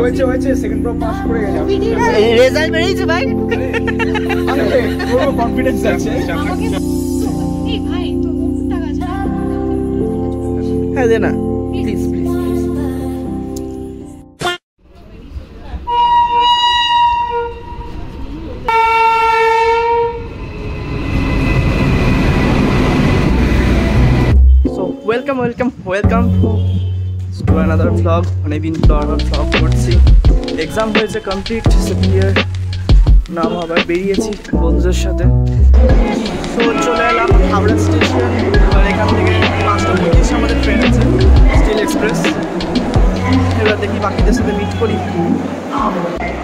হয়েছে হয়েছে second pro pass করে গেলাম। রেজাল্ট বেরিয়েছে ভাই। আরে পুরো কনফিডেন্স আছে। এই ভাই তো টাকা আছে। হ্যাঁ দে না please please. Welcome to another blog. অনেকদিন পর ব্লগ করছি। এক্সাম হয়েছে কমপ্লিট, সেকেন্ড ইয়ার নাম আবার বেরিয়েছি বন্ধুদের সাথে। তো চলে এলাম হাওড়া স্টেশন। এবার এখান থেকে 5:25 আমাদের ট্রেন আছে স্টিল এক্সপ্রেস। এবার দেখি বাকিদের সাথে মিট করি।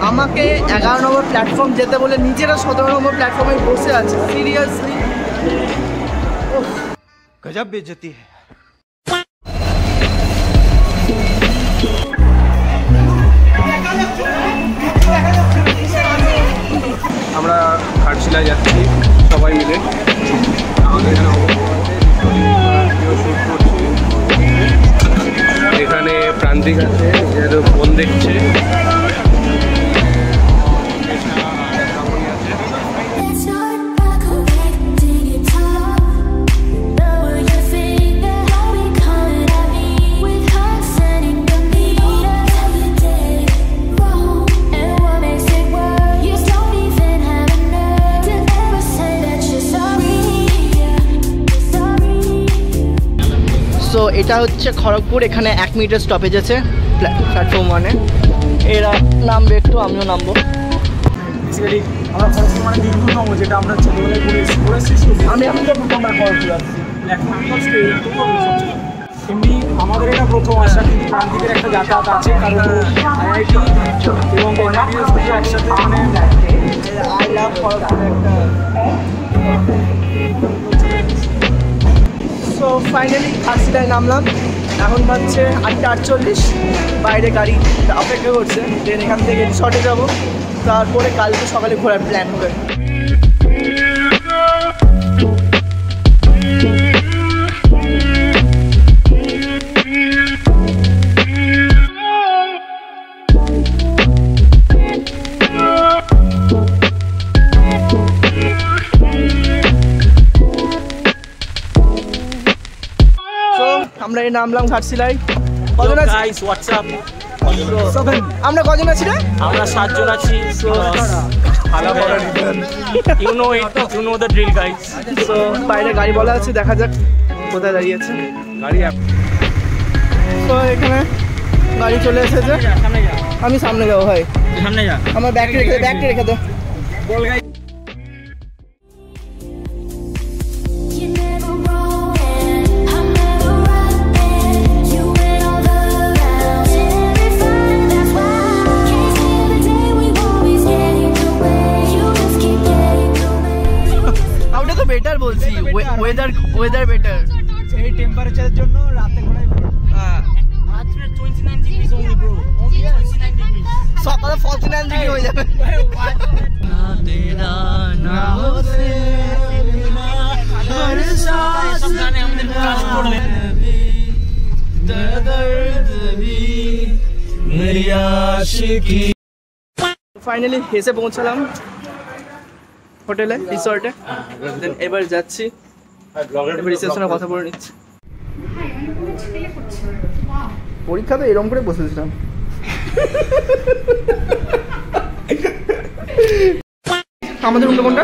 আমাকে 11 নম্বর প্ল্যাটফর্ম যেতে বলে নিজেরা 17 নম্বর প্ল্যাটফর্মে বসে আছে। সিরিয়াসলি গজব বেইজ্জতি है। আমরা ঘাটশিলায় যাচ্ছি সবাই মিলে। আমাদের এখানে শুট করছি। এখানে প্রান্তিক আছে, যেহেতু ফোন দেখছে। তো এটা হচ্ছে খড়গপুর। এখানে 1 মিনিটের স্টপেজ আছে প্ল্যাটফর্ম 1-এ। এরা নামবে একটু, আমিও নামবো। বেসিক্যালি আমরা খড়গপুর মানে দীর্ঘতম, যেটা আমরা ছোটবেলায় পড়েছি। আমি তো প্রথমবার খড়গপুর আসছি। এখন এমনি আমাদের এটা প্রথম আসা, কিন্তু প্রান্তিকের একটা যাতায়াত আছে, কারণ আইআইটি এবং এনআইটিএস থেকে একসাথে মানে আই লাভ খড়গপুর একটা। সো ফাইনালি ঘাটশিলায় নামলাম। এখন বাজছে 8:48। বাইরে গাড়ি অপেক্ষা করছে। দেন এখান থেকে রিসর্টে যাব, তারপরে কালকে সকালে ঘোরার প্ল্যান হবে। আমরা এই নামলাম ঘাটশিলায়। কজন আছি? Guys WhatsApp. আমরা কজন আছি রে? আমরা 7 জন আছি। So you know it, you know the drill guys. সো বাইরে গাড়ি বলা আছে, দেখা যাক কোথায় দাঁড়িয়েছে গাড়ি। তো এখানে গাড়ি চলে এসেছে। আমি সামনে যাবো ভাই, সামনে যা। আমার ব্যাগটা রেখে দে। বল গাই। বেটার বলছি, ওয়েদার বেটার। এই টেম্পারেচারের জন্য রাতে ঘোরাই ভালো। হ্যাঁ, রাত্রে 29 degree only bro, only 29 degree. সকালে 49 ডিগ্রি হয়ে যাবে। না তেরা না হোসে বিনা হর সাস গানে আমাদের কাজ করবে। দর্দ ভি মেরি আশিকি। ফাইনালি এসে পৌঁছালাম হোটেলে, রিসর্টে। দেন এবার যাচ্ছি, এবার রিসেপশনে কথা বলে নিচ্ছি। পরীক্ষা তো এরকম করে বসেছিলাম। আমাদের রুমটা কোনটা?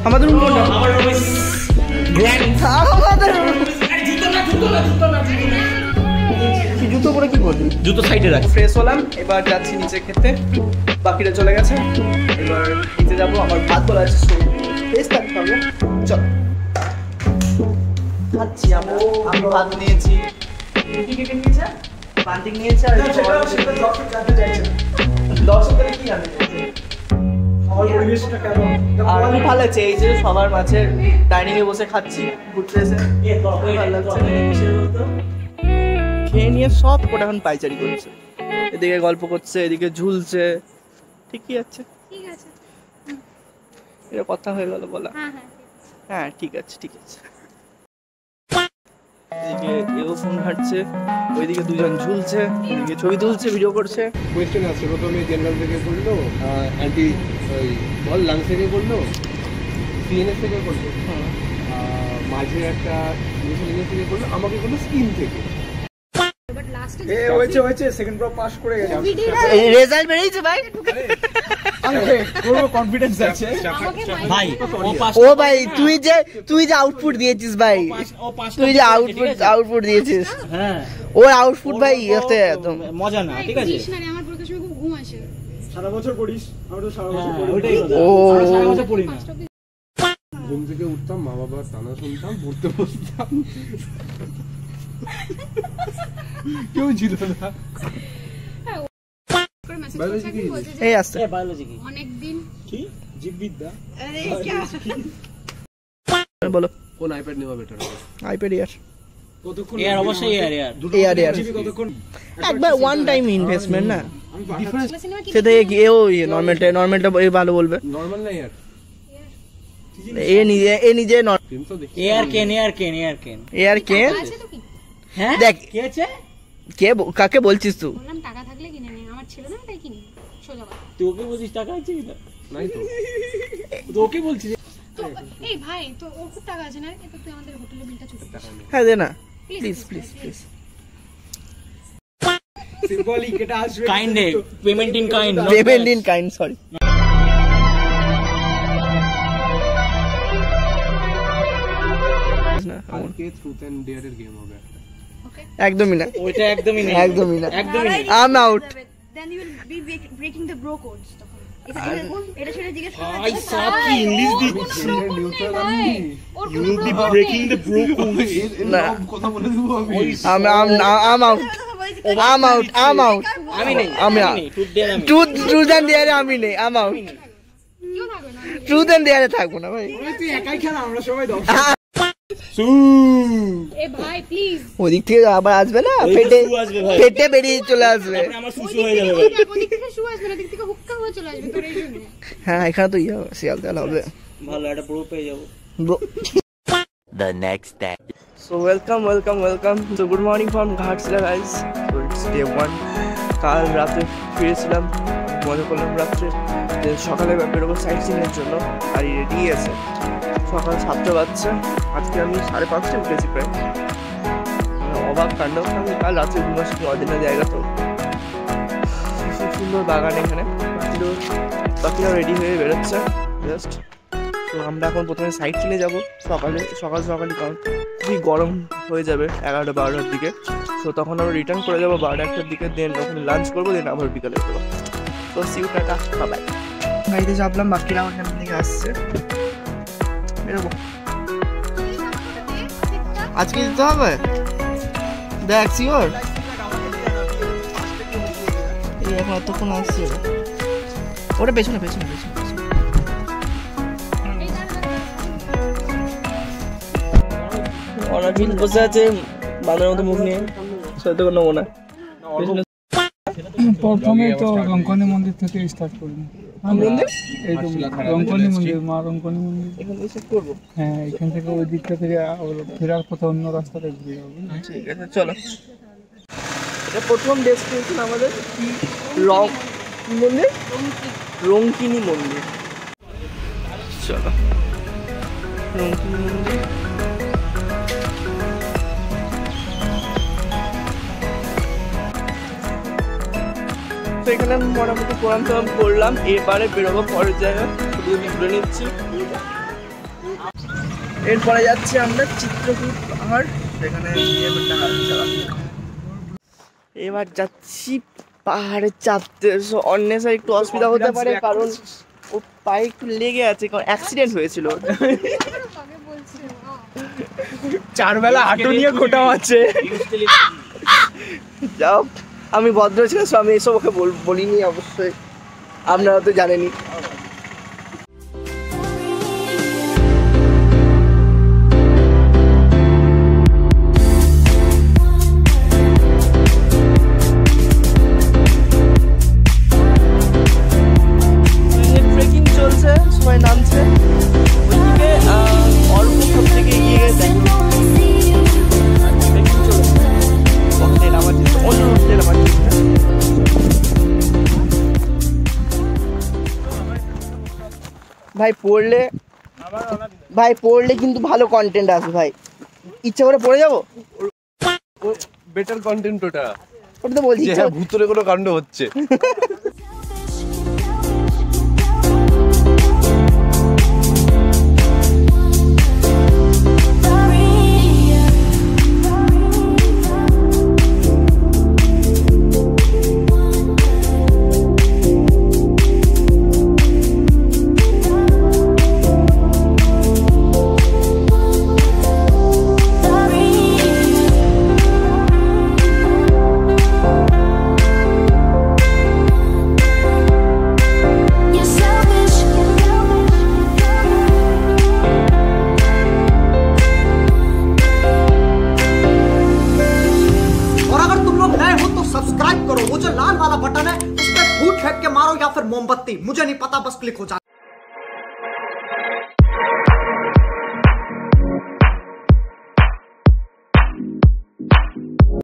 আমাদের রুম কোনটা? আমার রুম ইজ গ্র্যান্ড। আমাদের কি জুতো পরে কি করবি? জুতো সাইডে রাখ। ফ্রেশ হলাম, এবার যাচ্ছি নিচে খেতে। বাকিরা চলে গেছে, এবার নিচে যাবো। আমার ভাত বলা আছে, ফ্রেশ থাকতে হবে। চল খাচ্ছি। আমি ভাত নিয়েছি, রুটি কেটে নিয়েছে, পান্তিক নিয়েছে। আর দর্শক তাহলে কি জানে আমার পরিবেশটা কেমন? আর আমি ভালো লাগছে এই যে সবার মাঝে ডাইনিং এ বসে খাচ্ছি, ঘুরতে এসে ভালো লাগছে। খেয়ে নিয়ে সব কোটা এখন পাইচারি করছে, এদিকে গল্প করছে, এদিকে ঝুলছে। ঠিকই আছে, ঠিক আছে। এটা কথা হয়ে গেল বলা। হ্যাঁ হ্যাঁ। হ্যাঁ ঠিক আছে ঠিক আছে। এদিকে এও ফোন ঘাটছে, ওইদিকে দুজন ঝুলছে, এদিকে ছবি তুলছে, ভিডিও করছে। কোয়েশ্চেন আছে, প্রথমে জেনারেল থেকে করলো, অ্যান্টি ওই বল লাংস থেকে করলো, সিএনএস থেকে করলো, মাঝে একটা মিসেলিনিয়াস থেকে করলো, আমাকে করলো স্কিন থেকে। বাট লাস্টে এ হয়েছে সেকেন্ড প্রো পাস করে গেছে। রেজাল্ট বেরিয়েছে ভাই। আরে পুরো কনফিডেন্স আছে ভাই ও ভাই তুই যে আউটপুট দিয়েছিস ভাই, তুই যে আউটপুট দিয়েছিস, হ্যাঁ ওর আউটপুট ভাই এতে একদম মজা না, ঠিক আছে আমার পরীক্ষার সময় খুব ঘুম আসে। সারা বছর পড়িস, আমরা তো সারা বছর পড়ি। ওইটাই কথা। ও আমরা সারা বছর পড়ি না। ঘুম থেকে উঠতাম, মা বাবার টানা শুনতাম, পড়তে বসতাম, কেউ ছিল না। করে মেসেজ Biology করছে, কি? বলছে যে এই আসছে এ বায়োলজি কি? অনেকদিন কি জীববিদ্যা? আরে क्या বলো। কোন আইপ্যাড নেওয়া বেটার হবে? আইপ্যাড ইয়ার কতক্ষণ এয়ার অবশ্যই এয়ার এয়ার জিবি কতক্ষণ? একবার ওয়ান টাইম ইনভেস্টমেন্ট না, আমি পাঠাচ্ছি। সিনেমা কি সেটা এও নর্মালটা ভালো বলবে। নর্মাল না ইয়ার? এ নিজে ফিল্ম তো দেখি। এয়ার কেন এয়ার কে আছে তো কি? হ্যাঁ দেখ কি আছে? কাকে বলছিস তুই? বললাম টাকা থাকলে কিনে নে, আমার ছিল না তাই কিনি। সোজা কথা। তুই ওকে বলছিস টাকা আছে কিনা? নাই তো। তো ওকে বলছিস তো এই ভাই তো ওর খুব টাকা আছে না, এটা তুই আমাদের হোটেলের বিলটা চুক্তি কর। হ্যাঁ দে না প্লিজ প্লিজ প্লিজ। সিম্বলিক এটা আসবে। Kind payment in kind payment in kind, sorry. কালকে ট্রুথ এন্ড ডেয়ার এর গেম হবে একটা। ওকে। একদমই না, ওইটা একদমই নেই একদমই না, একদমই নেই I out. Then you will be breaking the bro codes. এটা সেটা জিজ্ঞেস করো। আই সাব কি ইংলিশ দিচ্ছি নিউট্রাল আমি। You will be breaking the bro না কথা বলে দেবো আমি। I'm out. I'm out. আমি নেই আমি টুট দে আমি ট্রুথ এন্ড ডেয়ারে আমি নেই, I'm out. কেউ থাকবে না। ট্রুথ এন্ড ডেয়ারে থাকবো না ভাই। তুই একাই খেলা, আমরা সবাই দশ। এ ভাই প্লিজ। ওদিক থেকে আবার আসবে না, ওই তো ফেটে শু আসবে ভাই। ফেটে বেরিয়ে চলে আসবে। তারপরে আমার সুসু হয়ে যাবে ভাই ওদিক থেকে শু আসবে না, দিক থেকে হুক্কা হয়ে চলে আসবে তোর এই জন্য। হ্যাঁ এখানে তো ইয়ে শিয়ালদাল হবে। ভালো একটা ব্রো পেয়ে যাবো The next day. So welcome. So good morning from Ghatsila guys. So it's day 1. কাল রাতে ফিরেছিলাম, মজা করলাম রাত্রে। সকালে বেরোবো সাইট সিনের জন্য, আর রেডি আছে। সকাল 7টা বাজছে, আজকে আমি 5:30 উঠেছি প্রায়। অবাক কাণ্ড, আমি কাল রাত্রে ঘুমাচ্ছি অজানা জায়গা তো। খুব সুন্দর বাগান এখানে, বাকিরা রেডি হয়ে বেরোচ্ছে জাস্ট। তো আমরা এখন প্রথমে সাইট সিনে যাবো সকালে, কারণ খুবই গরম হয়ে যাবে 11-12টার দিকে। তো তখন আমরা রিটার্ন করে যাবো 12-1টার দিকে, দেন ওখানে লাঞ্চ করবো, দেন আবার বিকালে যাবো। তো সিউ টাটা, বাই। গাড়িতে চাপলাম, বাকিরা ওখান থেকে আসছে, বেরোবো। আজকে দিতে হবে, দেখ সিওর। এই এখন এতক্ষণ আসছে, ওটা পেছনে। অনাবিল বসে আছে বাঁদরের মতো মুখ নিয়ে, সত্যি কোনো নেবো না। প্রথমে তো রঙ্কনী মন্দির থেকে স্টার্ট করবো। এই তো রঙ্কনী মন্দির, মা রঙ্কনী মন্দির, এখান থেকে চেক করবো। হ্যাঁ এখান থেকে ওই দিকটা থেকে ফেরার পথে অন্য রাস্তাতে ঘুরে যাবো। ঠিক আছে চলো। এটা প্রথম ডেস্টিনেশন আমাদের, কি মন্দির, রঙ্কিনী মন্দির। চলো রঙ্কিনী মন্দির। তো এখানে মোটামুটি প্রণাম করলাম, এবারে বেরোবো পরের জায়গায়, শুধু ঘুরে নিচ্ছি। এরপরে যাচ্ছি আমরা চিত্রকূট পাহাড়, সেখানে এবার যাচ্ছি পাহাড়ে চাপতে। অন্যের একটু অসুবিধা হতে পারে, কারণ ও পায়ে একটু লেগে আছে, কারণ অ্যাক্সিডেন্ট হয়েছিল। তবে বলছি 4 বেলা হাঁটু নিয়ে খোটাও আছে। যাও, আমি ভদ্র ছিলাম, আমি এসব ওকে বলিনি, অবশ্যই আপনারা তো জানেনই। ট্রেকিং চলছে, সবাই নামছে। ওইদিকে অল্প সব থেকে এগিয়ে গেছে। ভাই পড়লে ভাই পড়লে কিন্তু ভালো কন্টেন্ট আসবে ভাই। ইচ্ছা করে পড়ে যাবো, বেটার কন্টেন্ট ওটা, ওটা তো বলছি যে হ্যাঁ ভূতরে কোনো কাণ্ড হচ্ছে। सब्सक्राइब करो, वो जो लाल वाला बटन है उस पर फूट फेंक के मारो या फिर मोमबत्ती, मुझे नहीं पता, बस क्लिक हो जाए।